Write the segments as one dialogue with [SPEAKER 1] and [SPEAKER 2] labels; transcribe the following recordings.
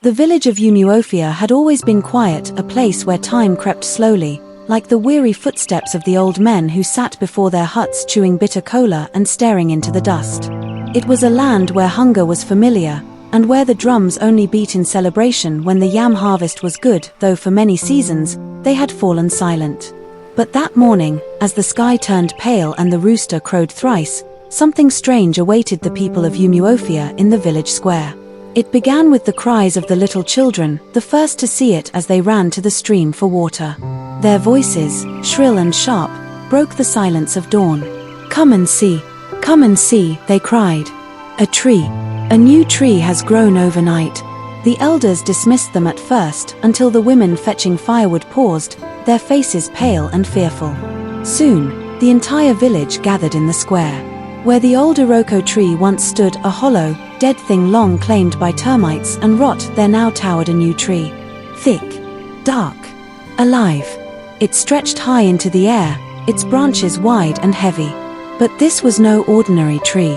[SPEAKER 1] The village of Umuofia had always been quiet, a place where time crept slowly, like the weary footsteps of the old men who sat before their huts chewing bitter cola and staring into the dust. It was a land where hunger was familiar, and where the drums only beat in celebration when the yam harvest was good, though for many seasons, they had fallen silent. But that morning, as the sky turned pale and the rooster crowed thrice, something strange awaited the people of Umuofia in the village square. It began with the cries of the little children, the first to see it as they ran to the stream for water. Their voices, shrill and sharp, broke the silence of dawn. "Come and see! Come and see!" they cried. "A tree! A new tree has grown overnight." The elders dismissed them at first, until the women fetching firewood paused, their faces pale and fearful. Soon, the entire village gathered in the square. Where the old Iroko tree once stood, a hollow, dead thing long claimed by termites and rot, there now towered a new tree. Thick, dark, alive. It stretched high into the air, its branches wide and heavy. But this was no ordinary tree.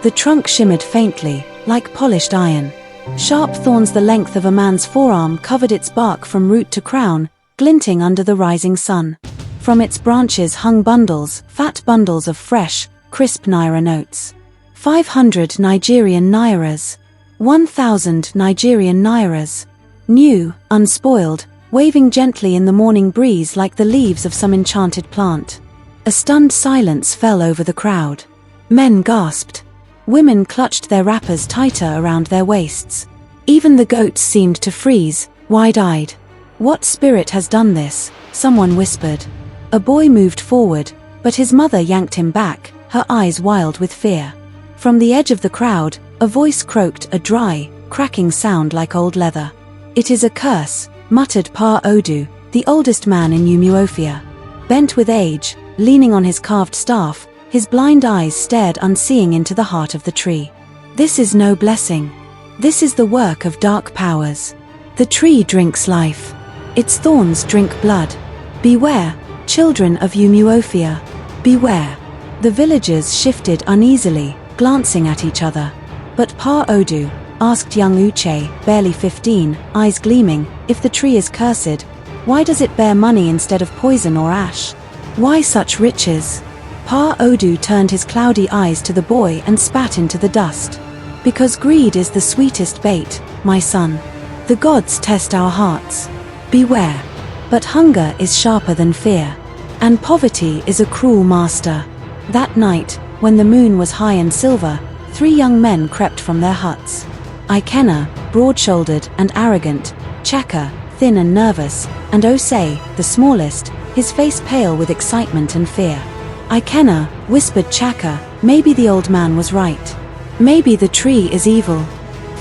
[SPEAKER 1] The trunk shimmered faintly, like polished iron. Sharp thorns the length of a man's forearm covered its bark from root to crown, glinting under the rising sun. From its branches hung bundles, fat bundles of fresh, crisp naira notes. 500 Nigerian nairas. 1,000 Nigerian nairas. New, unspoiled, waving gently in the morning breeze like the leaves of some enchanted plant. A stunned silence fell over the crowd. Men gasped. Women clutched their wrappers tighter around their waists. Even the goats seemed to freeze, wide-eyed. "What spirit has done this?" someone whispered. A boy moved forward, but his mother yanked him back, her eyes wild with fear. From the edge of the crowd, a voice croaked, a dry, cracking sound like old leather. "It is a curse," muttered Pa Odu, the oldest man in Umuofia. Bent with age, leaning on his carved staff, his blind eyes stared unseeing into the heart of the tree. "This is no blessing. This is the work of dark powers. The tree drinks life. Its thorns drink blood. Beware, children of Umuofia. Beware." The villagers shifted uneasily, glancing at each other. "But Pa Odu," asked young Uche, barely 15, eyes gleaming, "if the tree is cursed, why does it bear money instead of poison or ash? Why such riches?" Pa Odu turned his cloudy eyes to the boy and spat into the dust. "Because greed is the sweetest bait, my son. The gods test our hearts. Beware. But hunger is sharper than fear. And poverty is a cruel master." That night, when the moon was high and silver, 3 young men crept from their huts. Ikena, broad-shouldered and arrogant, Chaka, thin and nervous, and Osei, the smallest, his face pale with excitement and fear. "Ikena," whispered Chaka, "maybe the old man was right. Maybe the tree is evil."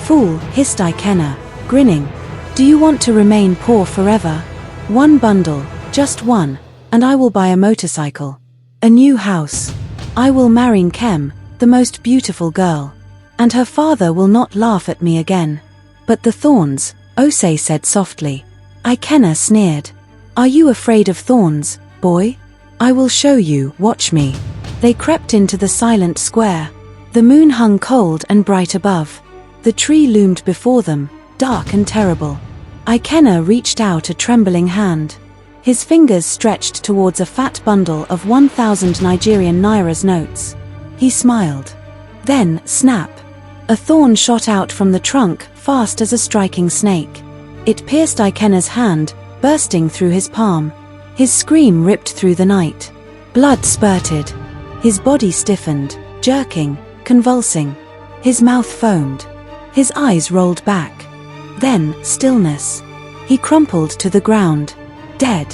[SPEAKER 1] "Fool," hissed Ikena, grinning. "Do you want to remain poor forever? 1 bundle, just 1, and I will buy a motorcycle. A new house. I will marry Nkem, the most beautiful girl. And her father will not laugh at me again." "But the thorns," Osei said softly. Ikena sneered. "Are you afraid of thorns, boy? I will show you, watch me." They crept into the silent square. The moon hung cold and bright above. The tree loomed before them, dark and terrible. Ikena reached out a trembling hand. His fingers stretched towards a fat bundle of 1,000 Nigerian nairas notes. He smiled. Then, snap! A thorn shot out from the trunk, fast as a striking snake. It pierced Ikena's hand, bursting through his palm. His scream ripped through the night. Blood spurted. His body stiffened, jerking, convulsing. His mouth foamed. His eyes rolled back. Then, stillness. He crumpled to the ground. Dead.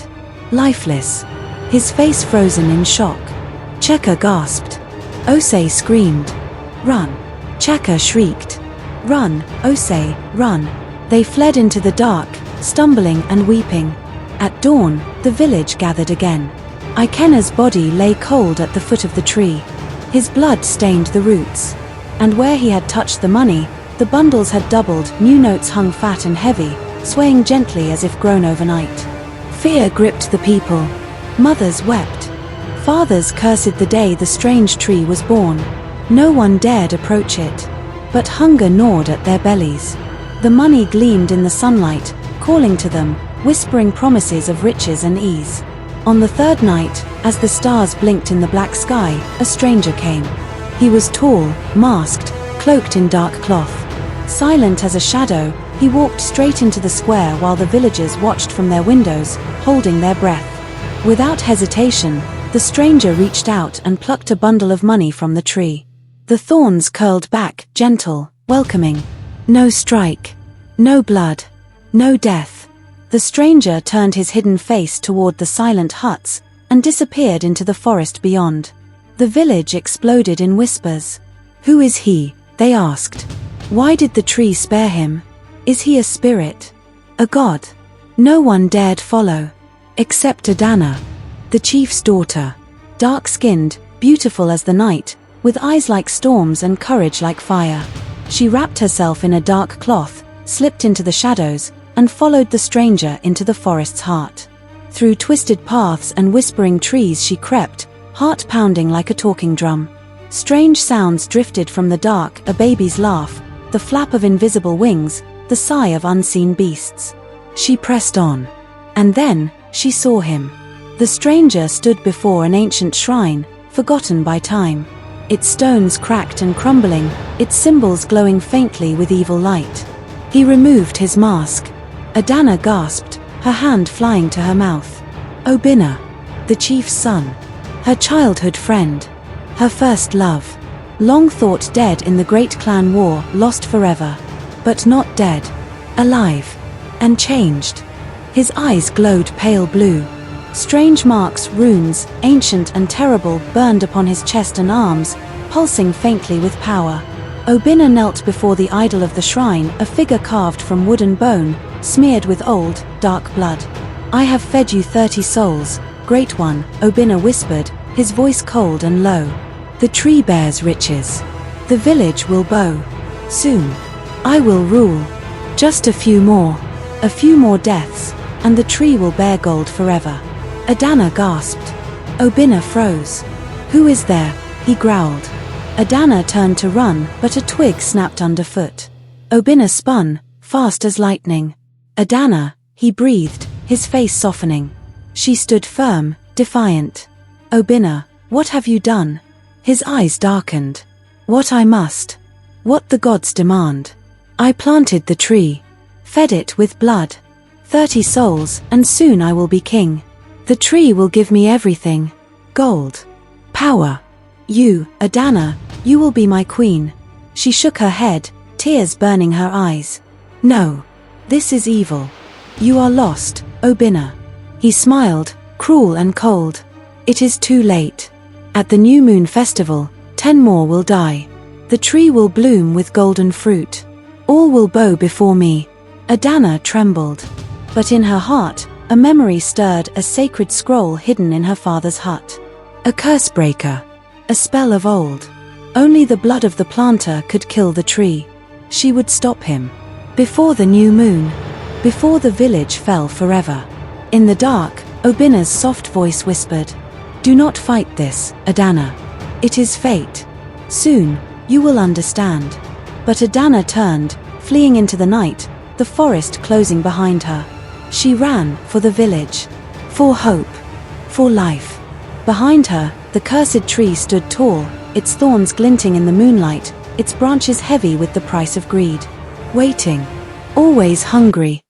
[SPEAKER 1] Lifeless. His face frozen in shock. Cheka gasped. Osei screamed. "Run!" Chaka shrieked. "Run, Osei, run!" They fled into the dark, stumbling and weeping. At dawn, the village gathered again. Ikena's body lay cold at the foot of the tree. His blood stained the roots. And where he had touched the money, the bundles had doubled, new notes hung fat and heavy, swaying gently as if grown overnight. Fear gripped the people. Mothers wept. Fathers cursed the day the strange tree was born. No one dared approach it. But hunger gnawed at their bellies. The money gleamed in the sunlight, calling to them, whispering promises of riches and ease. On the third night, as the stars blinked in the black sky, a stranger came. He was tall, masked, cloaked in dark cloth. Silent as a shadow, he walked straight into the square while the villagers watched from their windows, holding their breath. Without hesitation, the stranger reached out and plucked a bundle of money from the tree. The thorns curled back, gentle, welcoming. No strike. No blood. No death. The stranger turned his hidden face toward the silent huts and disappeared into the forest beyond. The village exploded in whispers. Who is he? They asked. Why did the tree spare him? Is he a spirit? A god? No one dared follow. Except Adanna, the chief's daughter. Dark-skinned, beautiful as the night, with eyes like storms and courage like fire. She wrapped herself in a dark cloth, slipped into the shadows, and followed the stranger into the forest's heart. Through twisted paths and whispering trees she crept, heart pounding like a talking drum. Strange sounds drifted from the dark, a baby's laugh, the flap of invisible wings, the sigh of unseen beasts. She pressed on. And then, she saw him. The stranger stood before an ancient shrine, forgotten by time. Its stones cracked and crumbling, its symbols glowing faintly with evil light. He removed his mask. Adanna gasped, her hand flying to her mouth. Obinna, the chief's son. Her childhood friend. Her first love. Long thought dead in the great clan war, lost forever. But not dead. Alive. And changed. His eyes glowed pale blue. Strange marks, runes, ancient and terrible, burned upon his chest and arms, pulsing faintly with power. Obinna knelt before the idol of the shrine, a figure carved from wood and bone, smeared with old, dark blood. I have fed you 30 souls, Great One, Obinna whispered, his voice cold and low. The tree bears riches. The village will bow. Soon. I will rule. Just a few more deaths, and the tree will bear gold forever. Adanna gasped. Obinna froze. Who is there? He growled. Adanna turned to run, but a twig snapped underfoot. Obinna spun, fast as lightning. Adanna, he breathed, his face softening. She stood firm, defiant. Obinna, what have you done? His eyes darkened. What I must. What the gods demand. I planted the tree. Fed it with blood. 30 souls, and soon I will be king. The tree will give me everything. Gold. Power. You, Adanna, you will be my queen. She shook her head, tears burning her eyes. No. This is evil. You are lost, Obinna. He smiled, cruel and cold. It is too late. At the new moon festival, 10 more will die. The tree will bloom with golden fruit. All will bow before me. Adanna trembled. But in her heart, a memory stirred, a sacred scroll hidden in her father's hut. A curse breaker. A spell of old. Only the blood of the planter could kill the tree. She would stop him. Before the new moon. Before the village fell forever. In the dark, Obinna's soft voice whispered, Do not fight this, Adanna. It is fate. Soon, you will understand. But Adanna turned, fleeing into the night, the forest closing behind her. She ran for the village. For hope. For life. Behind her, the cursed tree stood tall, its thorns glinting in the moonlight, its branches heavy with the price of greed. Waiting. Always hungry.